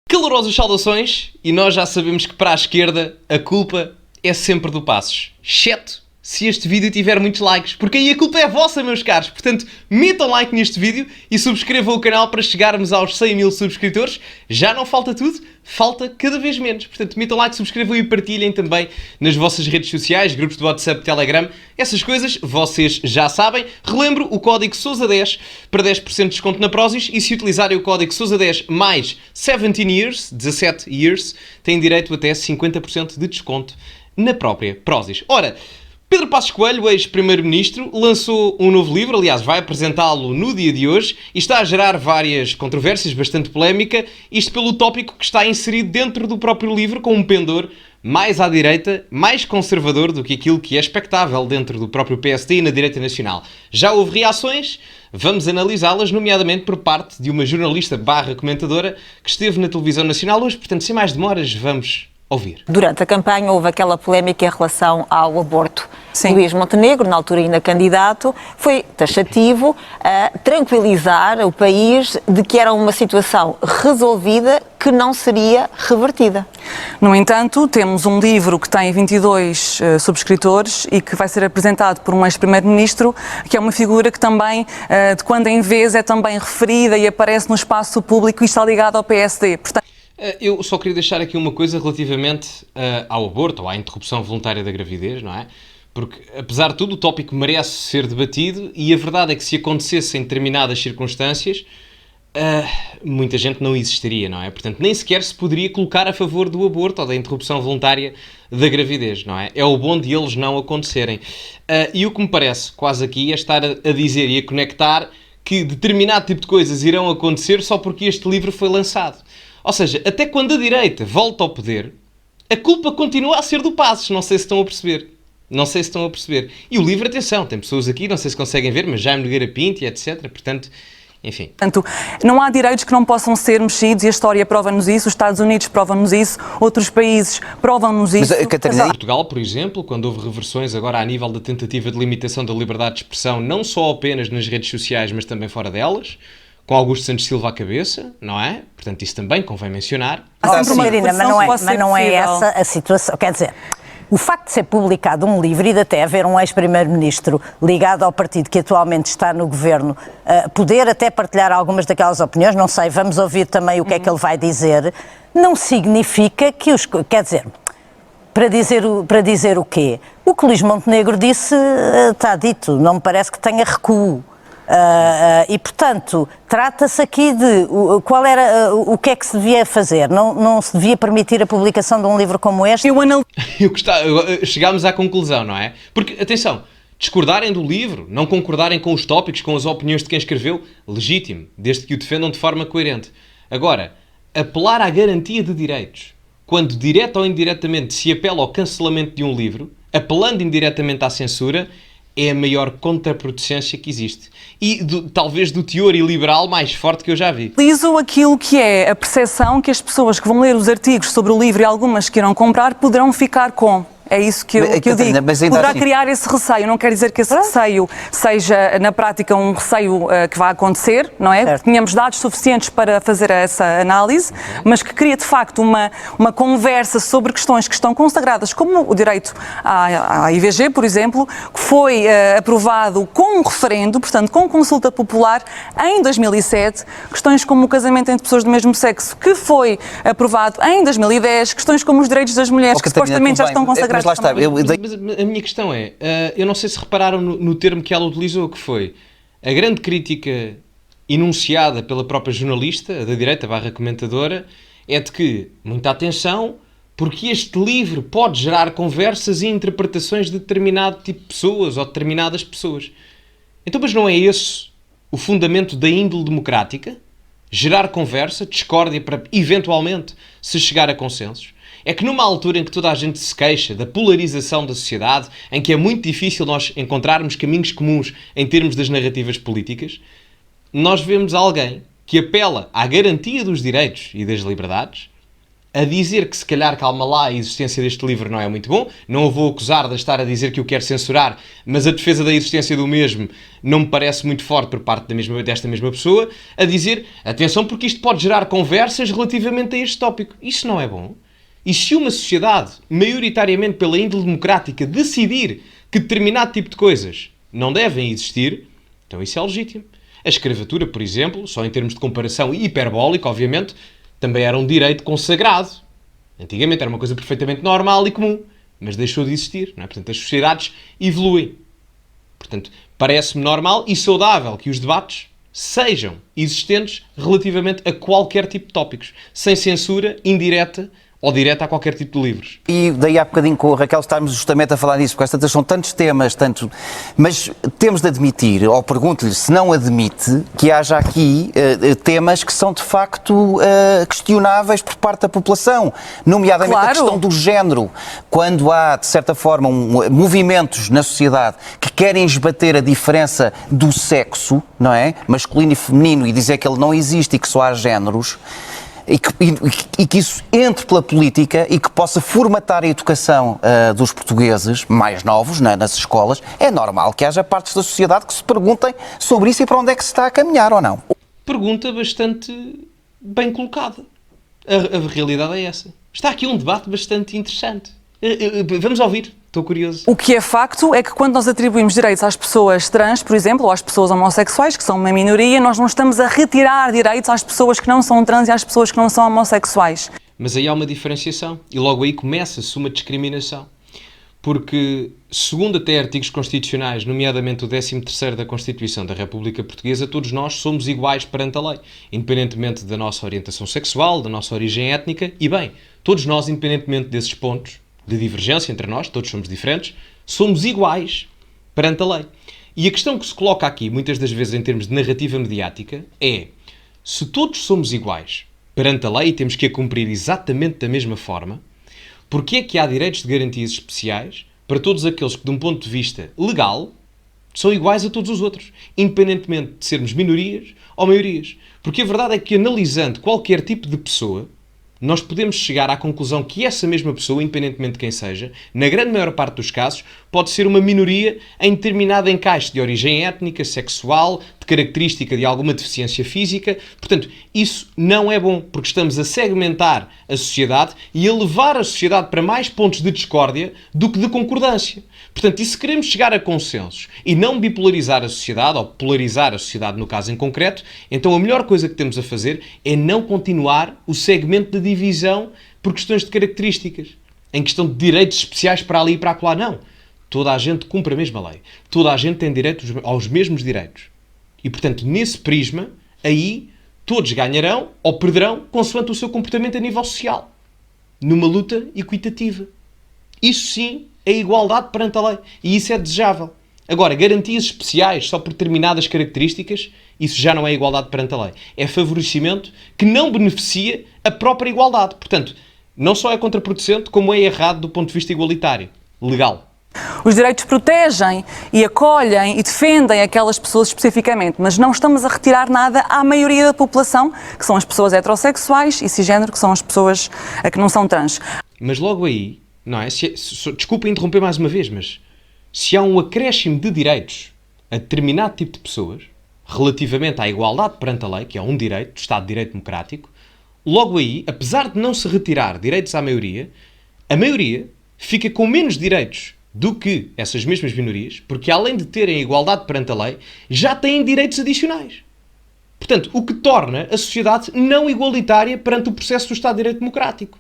Calorosas saudações, e nós já sabemos que para a esquerda a culpa é sempre do Passos, exceto se este vídeo tiver muitos likes, porque aí a culpa é vossa, meus caros. Portanto, metam like neste vídeo e subscrevam o canal para chegarmos aos 100 mil subscritores. Já não falta tudo, falta cada vez menos. Portanto, metam like, subscrevam e partilhem também nas vossas redes sociais, grupos de WhatsApp, Telegram, essas coisas vocês já sabem. Relembro o código SOUSA10 para 10% de desconto na Prozis, e se utilizarem o código SOUSA10 mais 17 years, 17 years, têm direito até 50% de desconto na própria Prozis. Ora, Pedro Passos Coelho, ex-primeiro-ministro, lançou um novo livro, aliás, vai apresentá-lo no dia de hoje, e está a gerar várias controvérsias, bastante polémica, isto pelo tópico que está inserido dentro do próprio livro, com um pendor mais à direita, mais conservador do que aquilo que é expectável dentro do próprio PSD e na direita nacional. Já houve reações, vamos analisá-las, nomeadamente por parte de uma jornalista barra comentadora que esteve na televisão nacional hoje, portanto, sem mais demoras, vamos ouvir. Durante a campanha houve aquela polémica em relação ao aborto. Sim. Luís Montenegro, na altura ainda candidato, foi taxativo a tranquilizar o país de que era uma situação resolvida que não seria revertida. No entanto, temos um livro que tem 22 subscritores e que vai ser apresentado por um ex-primeiro-ministro, que é uma figura que também, de quando em vez, é também referida e aparece no espaço público e está ligado ao PSD. Portanto, eu só queria deixar aqui uma coisa relativamente ao aborto, ou à interrupção voluntária da gravidez, não é? Porque, apesar de tudo, o tópico merece ser debatido, e a verdade é que se acontecesse em determinadas circunstâncias, muita gente não existiria, não é? Portanto, nem sequer se poderia colocar a favor do aborto ou da interrupção voluntária da gravidez, não é? É o bom de eles não acontecerem. E o que me parece quase aqui é estar a dizer e a conectar que determinado tipo de coisas irão acontecer só porque este livro foi lançado. Ou seja, até quando a direita volta ao poder, a culpa continua a ser do Passos. Não sei se estão a perceber. Não sei se estão a perceber. E o livro, atenção, tem pessoas aqui, não sei se conseguem ver, mas Jaime Nogueira Pinto e etc. Portanto, enfim. Portanto, não há direitos que não possam ser mexidos, e a história prova-nos isso, os Estados Unidos provam-nos isso, outros países provam-nos isso. Mas, Catarina, Portugal, por exemplo, quando houve reversões agora a nível da tentativa de limitação da liberdade de expressão, não só apenas nas redes sociais, mas também fora delas, com Augusto Santos Silva à cabeça, não é? Portanto, isso também convém mencionar. Há sempre uma Catarina, reversão que pode ser mas não é possível. essa a situação. Quer dizer, o facto de ser publicado um livro e de até haver um ex-primeiro-ministro ligado ao partido que atualmente está no governo, poder até partilhar algumas daquelas opiniões, não sei, vamos ouvir também o que é que ele vai dizer, não significa que os... Quer dizer, para dizer o quê? O que Luís Montenegro disse está dito, não me parece que tenha recuo. E, portanto, trata-se aqui de qual era, o que é que se devia fazer. Não se devia permitir a publicação de um livro como este? Chegámos à conclusão, não é? Porque, atenção, discordarem do livro, não concordarem com os tópicos, com as opiniões de quem escreveu, legítimo, desde que o defendam de forma coerente. Agora, apelar à garantia de direitos, quando direta ou indiretamente se apela ao cancelamento de um livro, apelando indiretamente à censura, é a maior contraproducência que existe. E talvez do teor iliberal mais forte que eu já vi. Utilizo aquilo que é a percepção que as pessoas que vão ler os artigos sobre o livro e algumas que irão comprar poderão ficar com. É isso que eu digo. Poderá criar esse receio. Não quer dizer que esse receio seja, na prática, um receio que vai acontecer, não é? Certo. Tínhamos dados suficientes para fazer essa análise, mas que cria, de facto, uma conversa sobre questões que estão consagradas, como o direito à IVG, por exemplo, que foi aprovado com um referendo, portanto, com consulta popular, em 2007. Questões como o casamento entre pessoas do mesmo sexo, que foi aprovado em 2010. Questões como os direitos das mulheres, que supostamente já estão consagrados. Mas lá está, Mas a minha questão é, eu não sei se repararam no termo que ela utilizou, que foi a grande crítica enunciada pela própria jornalista, da direita barra comentadora, é de que, muita atenção, porque este livro pode gerar conversas e interpretações de determinado tipo de pessoas ou determinadas pessoas. Então, mas não é esse o fundamento da índole democrática? Gerar conversa, discórdia para, eventualmente, se chegar a consensos? É que numa altura em que toda a gente se queixa da polarização da sociedade, em que é muito difícil nós encontrarmos caminhos comuns em termos das narrativas políticas, nós vemos alguém que apela à garantia dos direitos e das liberdades, a dizer que se calhar, calma lá, a existência deste livro não é muito bom, não o vou acusar de estar a dizer que o quero censurar, mas a defesa da existência do mesmo não me parece muito forte por parte desta mesma pessoa, a dizer, atenção porque isto pode gerar conversas relativamente a este tópico. Isso não é bom. E se uma sociedade, maioritariamente pela índole democrática, decidir que determinado tipo de coisas não devem existir, então isso é legítimo. A escravatura, por exemplo, só em termos de comparação hiperbólica, obviamente, também era um direito consagrado. Antigamente era uma coisa perfeitamente normal e comum, mas deixou de existir, não é? Portanto, as sociedades evoluem. Portanto, parece-me normal e saudável que os debates sejam existentes relativamente a qualquer tipo de tópicos, sem censura indireta ou direta a qualquer tipo de livros. E daí há bocadinho com o Raquel estávamos justamente a falar nisso, porque às tantas são tantos temas, mas temos de admitir, ou pergunto-lhe se não admite, que haja aqui temas que são de facto questionáveis por parte da população, nomeadamente a questão do género. Quando há, de certa forma, movimentos na sociedade que querem esbater a diferença do sexo, não é? Masculino e feminino, e dizer que ele não existe e que só há géneros, e que isso entre pela política e que possa formatar a educação dos portugueses mais novos nas escolas, é normal que haja partes da sociedade que se perguntem sobre isso e para onde é que se está a caminhar ou não. Pergunta bastante bem colocada. A realidade é essa. Está aqui um debate bastante interessante. Vamos ouvir. Estou curioso. O que é facto é que quando nós atribuímos direitos às pessoas trans, por exemplo, ou às pessoas homossexuais, que são uma minoria, nós não estamos a retirar direitos às pessoas que não são trans e às pessoas que não são homossexuais. Mas aí há uma diferenciação e logo aí começa-se uma discriminação. Porque, segundo até artigos constitucionais, nomeadamente o 13º da Constituição da República Portuguesa, todos nós somos iguais perante a lei, independentemente da nossa orientação sexual, da nossa origem étnica, e bem, todos nós, independentemente desses pontos de divergência entre nós, todos somos diferentes, somos iguais perante a lei. E a questão que se coloca aqui, muitas das vezes em termos de narrativa mediática, é: se todos somos iguais perante a lei e temos que a cumprir exatamente da mesma forma, porque é que há direitos de garantias especiais para todos aqueles que, de um ponto de vista legal, são iguais a todos os outros, independentemente de sermos minorias ou maiorias? Porque a verdade é que, analisando qualquer tipo de pessoa, nós podemos chegar à conclusão que essa mesma pessoa, independentemente de quem seja, na grande maior parte dos casos, pode ser uma minoria em determinado encaixe de origem étnica, sexual, de característica de alguma deficiência física. Portanto, isso não é bom, porque estamos a segmentar a sociedade e a levar a sociedade para mais pontos de discórdia do que de concordância. Portanto, e se queremos chegar a consensos e não bipolarizar a sociedade, ou polarizar a sociedade no caso em concreto, então a melhor coisa que temos a fazer é não continuar o segmento de divisão por questões de características, em questão de direitos especiais para ali e para acolá. Não. Toda a gente cumpre a mesma lei. Toda a gente tem direito aos mesmos direitos. E, portanto, nesse prisma, aí todos ganharão ou perderão consoante o seu comportamento a nível social. Numa luta equitativa. Isso sim é igualdade perante a lei. E isso é desejável. Agora, garantias especiais só por determinadas características, isso já não é igualdade perante a lei. É favorecimento que não beneficia a própria igualdade. Portanto, não só é contraproducente, como é errado do ponto de vista igualitário, legal. Os direitos protegem e acolhem e defendem aquelas pessoas especificamente, mas não estamos a retirar nada à maioria da população, que são as pessoas heterossexuais e cisgênero, que são as pessoas que não são trans. Mas logo aí, não é? Desculpa interromper mais uma vez, mas se há um acréscimo de direitos a determinado tipo de pessoas, relativamente à igualdade perante a lei, que é um direito, do Estado de Direito Democrático, logo aí, apesar de não se retirar direitos à maioria, a maioria fica com menos direitos do que essas mesmas minorias, porque além de terem igualdade perante a lei, já têm direitos adicionais. Portanto, o que torna a sociedade não igualitária perante o processo do Estado de Direito Democrático.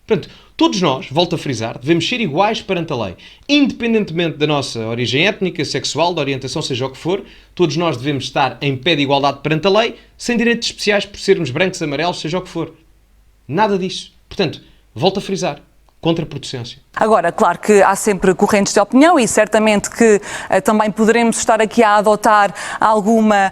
Portanto, todos nós, volto a frisar, devemos ser iguais perante a lei. Independentemente da nossa origem étnica, sexual, da orientação, seja o que for, todos nós devemos estar em pé de igualdade perante a lei, sem direitos especiais por sermos brancos, amarelos, seja o que for. Nada disso. Portanto, volto a frisar, contraproducência. Agora, claro que há sempre correntes de opinião e certamente que também poderemos estar aqui a adotar alguma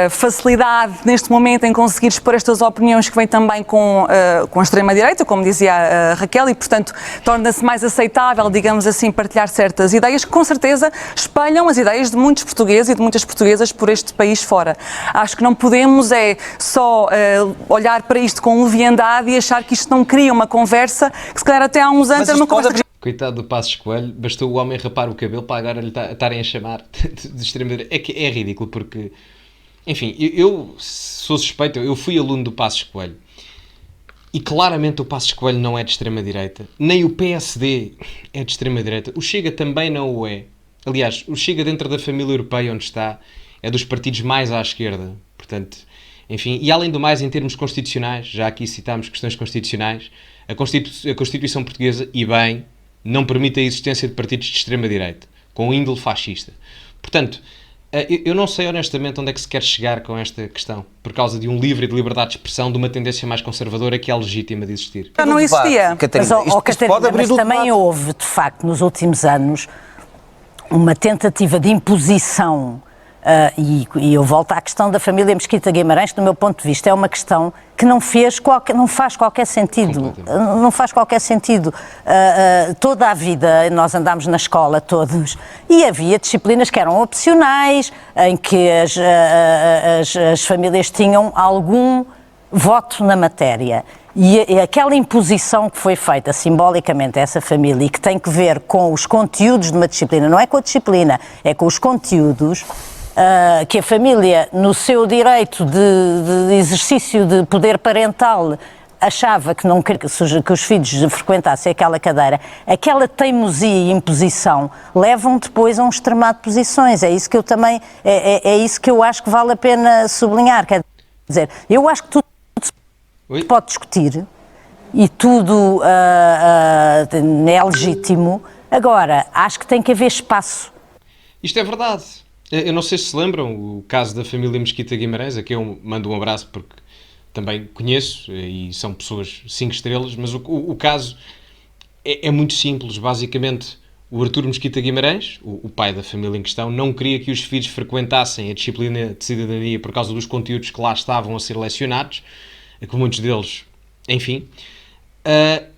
facilidade neste momento em conseguir expor estas opiniões que vêm também com a extrema-direita, como dizia a Raquel, e portanto torna-se mais aceitável, digamos assim, partilhar certas ideias que com certeza espelham as ideias de muitos portugueses e de muitas portuguesas por este país fora. Acho que não podemos só olhar para isto com leviandade e achar que isto não cria uma conversa que se calhar até há uns anos era uma conversa... Coitado do Passos Coelho, bastou o homem rapar o cabelo para agora lhe estarem a chamar de extrema-direita. É que é ridículo porque, enfim, eu sou suspeito, eu fui aluno do Passos Coelho e claramente o Passos Coelho não é de extrema-direita, nem o PSD é de extrema-direita, o Chega também não o é. Aliás, o Chega dentro da família europeia onde está é dos partidos mais à esquerda, portanto, enfim, e além do mais em termos constitucionais, já aqui citámos questões constitucionais, a Constituição Portuguesa, e bem, não permite a existência de partidos de extrema-direita, com índole fascista. Portanto, eu não sei honestamente onde é que se quer chegar com esta questão, por causa de um livre e de liberdade de expressão de uma tendência mais conservadora que é legítima de existir. Não existia. Catarina, mas também houve, de facto, nos últimos anos, uma tentativa de imposição, e eu volto à questão da família Mesquita Guimarães, que do meu ponto de vista é uma questão que não faz qualquer sentido. Não faz qualquer sentido. Toda a vida nós andámos na escola todos e havia disciplinas que eram opcionais, em que as famílias tinham algum voto na matéria. E aquela imposição que foi feita simbolicamente a essa família e que tem que ver com os conteúdos de uma disciplina, não é com a disciplina, é com os conteúdos, que a família, no seu direito de exercício de poder parental, achava que os filhos frequentassem aquela cadeira, aquela teimosia e imposição levam depois a um extremado de posições. É isso que eu também, é isso que eu acho que vale a pena sublinhar. Quer dizer, eu acho que tudo se pode discutir e tudo é legítimo. Agora, acho que tem que haver espaço. Isto é verdade. Eu não sei se lembram o caso da família Mesquita Guimarães, a quem eu mando um abraço porque também conheço e são pessoas 5 estrelas, mas o caso é muito simples. Basicamente, o Artur Mesquita Guimarães, o pai da família em questão, não queria que os filhos frequentassem a disciplina de cidadania por causa dos conteúdos que lá estavam a ser lecionados, que muitos deles, enfim,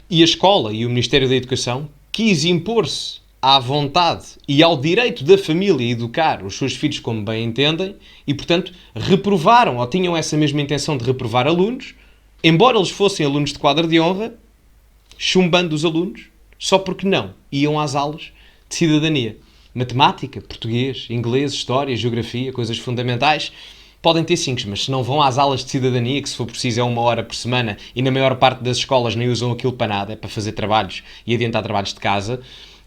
e a escola e o Ministério da Educação quis impor-se à vontade e ao direito da família educar os seus filhos como bem entendem e, portanto, reprovaram ou tinham essa mesma intenção de reprovar alunos, embora eles fossem alunos de quadro de honra, chumbando os alunos, só porque não iam às aulas de cidadania. Matemática, português, inglês, história, geografia, coisas fundamentais, podem ter 5, mas se não vão às aulas de cidadania, que se for preciso é 1 hora por semana, e na maior parte das escolas nem usam aquilo para nada, é para fazer trabalhos e adiantar trabalhos de casa,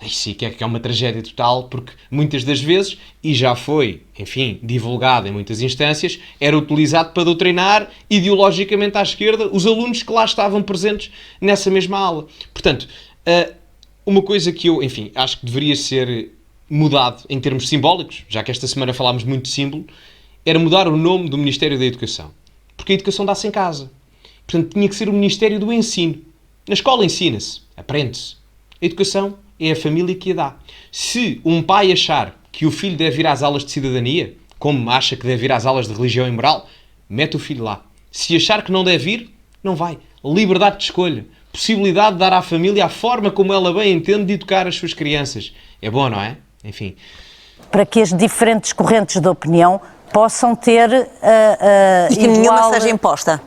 sim, que é uma tragédia total, porque muitas das vezes, e já foi, enfim, divulgado em muitas instâncias, era utilizado para doutrinar ideologicamente à esquerda os alunos que lá estavam presentes nessa mesma aula. Portanto, uma coisa que eu, enfim, acho que deveria ser mudado em termos simbólicos, já que esta semana falámos muito de símbolo, era mudar o nome do Ministério da Educação. Porque a educação dá-se em casa. Portanto, tinha que ser o Ministério do Ensino. Na escola ensina-se, aprende-se. A educação é a família que a dá. Se um pai achar que o filho deve ir às aulas de cidadania, como acha que deve ir às aulas de religião e moral, mete o filho lá. Se achar que não deve ir, não vai. Liberdade de escolha. Possibilidade de dar à família a forma como ela bem entende de educar as suas crianças. É bom, não é? Enfim. Para que as diferentes correntes de opinião possam ter e que nenhuma seja imposta.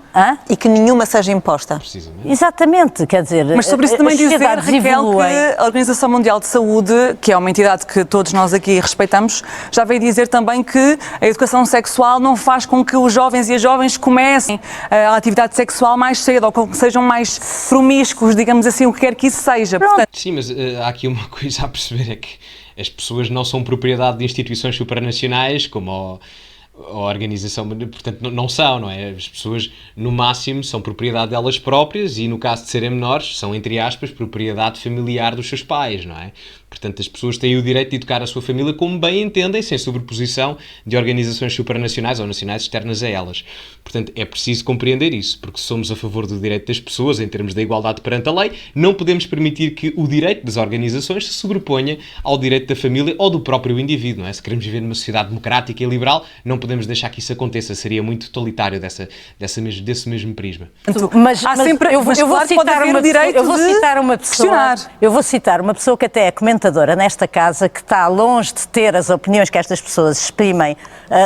E que nenhuma seja imposta. Precisamente. Exatamente, quer dizer... Mas sobre isso também dizer, Raquel, que a Organização Mundial de Saúde, que é uma entidade que todos nós aqui respeitamos, já veio dizer também que a educação sexual não faz com que os jovens e as jovens comecem a atividade sexual mais cedo, ou com que sejam mais promíscuos, digamos assim, o que quer que isso seja. Portanto... Sim, mas há aqui uma coisa a perceber, é que as pessoas não são propriedade de instituições supranacionais, como a organização, portanto não são, não é? As pessoas no máximo são propriedade delas próprias e no caso de serem menores são, entre aspas, propriedade familiar dos seus pais, não é? Portanto, as pessoas têm o direito de educar a sua família como bem entendem, sem sobreposição de organizações supranacionais ou nacionais externas a elas. Portanto, é preciso compreender isso, porque se somos a favor do direito das pessoas, em termos da igualdade perante a lei, não podemos permitir que o direito das organizações se sobreponha ao direito da família ou do próprio indivíduo, não é? Se queremos viver numa sociedade democrática e liberal, não podemos deixar que isso aconteça. Seria muito totalitário desse mesmo prisma. Mas eu vou citar uma pessoa que até é comentadora nesta casa, que está longe de ter as opiniões que estas pessoas exprimem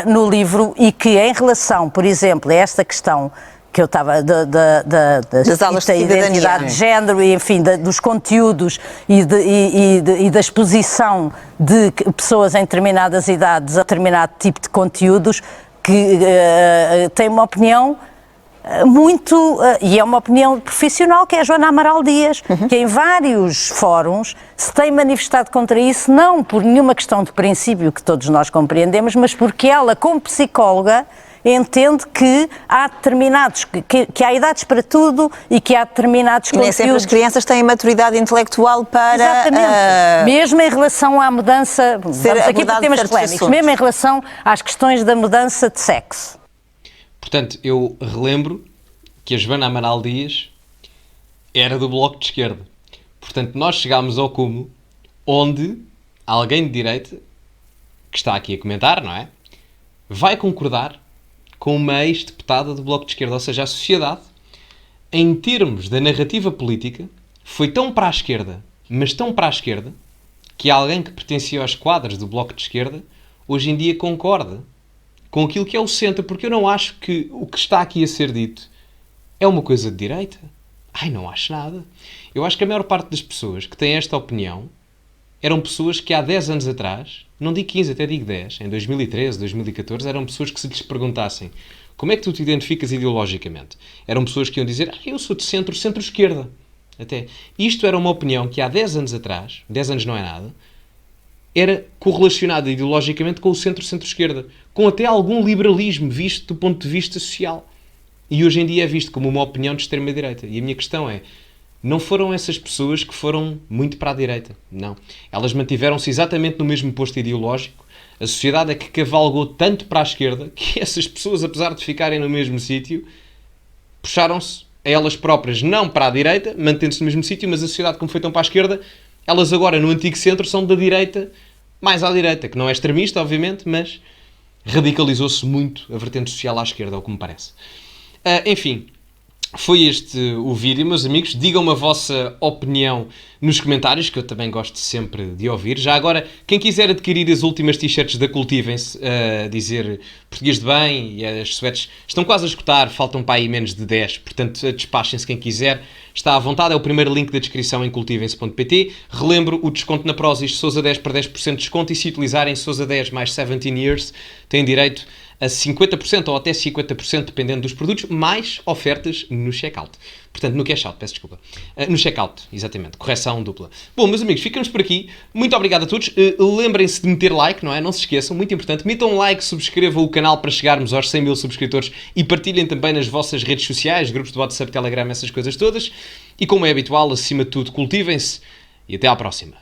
no livro, e que em relação, por exemplo, a esta questão que eu estava das aulas de identidade de género e, enfim, dos conteúdos e da exposição de pessoas em determinadas idades a determinado tipo de conteúdos, que tem uma opinião e é uma opinião profissional, que é a Joana Amaral Dias, que em vários fóruns se tem manifestado contra isso, não por nenhuma questão de princípio que todos nós compreendemos, mas porque ela, como psicóloga, entende que há determinados, que há idades para tudo e que há determinados conteúdos... Nem sempre as crianças têm maturidade intelectual para... Exatamente. Mesmo em relação à mudança... Vamos aqui para temas polémicos. Mesmo em relação às questões da mudança de sexo. Portanto, eu relembro que a Joana Amaral Dias era do Bloco de Esquerda. Portanto, nós chegámos ao cúmulo onde alguém de direita, que está aqui a comentar, não é? Vai concordar com uma ex-deputada do Bloco de Esquerda. Ou seja, a sociedade, em termos da narrativa política, foi tão para a esquerda, mas tão para a esquerda, que alguém que pertencia aos quadros do Bloco de Esquerda, hoje em dia concorda com aquilo que é o centro, porque eu não acho que o que está aqui a ser dito é uma coisa de direita. Não acho nada. Eu acho que a maior parte das pessoas que têm esta opinião eram pessoas que há 10 anos atrás, não digo 15, até digo 10, em 2013, 2014, eram pessoas que, se lhes perguntassem como é que tu te identificas ideologicamente, eram pessoas que iam dizer, eu sou de centro-esquerda. Até. Isto era uma opinião que há 10 anos atrás, 10 anos não é nada, era correlacionada ideologicamente com o centro-esquerda, com até algum liberalismo visto do ponto de vista social. E hoje em dia é visto como uma opinião de extrema-direita. E a minha questão é, não foram essas pessoas que foram muito para a direita. Não. Elas mantiveram-se exatamente no mesmo posto ideológico. A sociedade é que cavalgou tanto para a esquerda que essas pessoas, apesar de ficarem no mesmo sítio, puxaram-se a elas próprias, não para a direita, mantendo-se no mesmo sítio, mas a sociedade, como foi tão para a esquerda, elas agora, no antigo centro, são da direita, mais à direita, que não é extremista, obviamente, mas radicalizou-se muito a vertente social à esquerda, ao que me parece. Enfim, foi este o vídeo, meus amigos. Digam-me a vossa opinião nos comentários, que eu também gosto sempre de ouvir. Já agora, quem quiser adquirir as últimas t-shirts da Cultivem-se, a dizer português de bem, e as sweats estão quase a esgotar, faltam para aí menos de 10, portanto despachem-se quem quiser. Está à vontade, é o primeiro link da descrição em cultivem-se.pt. Relembro o desconto na Prozis Sousa 10 para 10% de desconto, e se utilizarem Sousa 10 mais 17 years, têm direito a 50% ou até 50%, dependendo dos produtos, mais ofertas no checkout. Portanto, no cash out, peço desculpa. No checkout, exatamente. Correção dupla. Bom, meus amigos, ficamos por aqui. Muito obrigado a todos. Lembrem-se de meter like, não é? Não se esqueçam, muito importante. Metam um like, subscrevam o canal para chegarmos aos 100 mil subscritores e partilhem também nas vossas redes sociais, grupos de WhatsApp, Telegram, essas coisas todas. E como é habitual, acima de tudo, cultivem-se e até à próxima.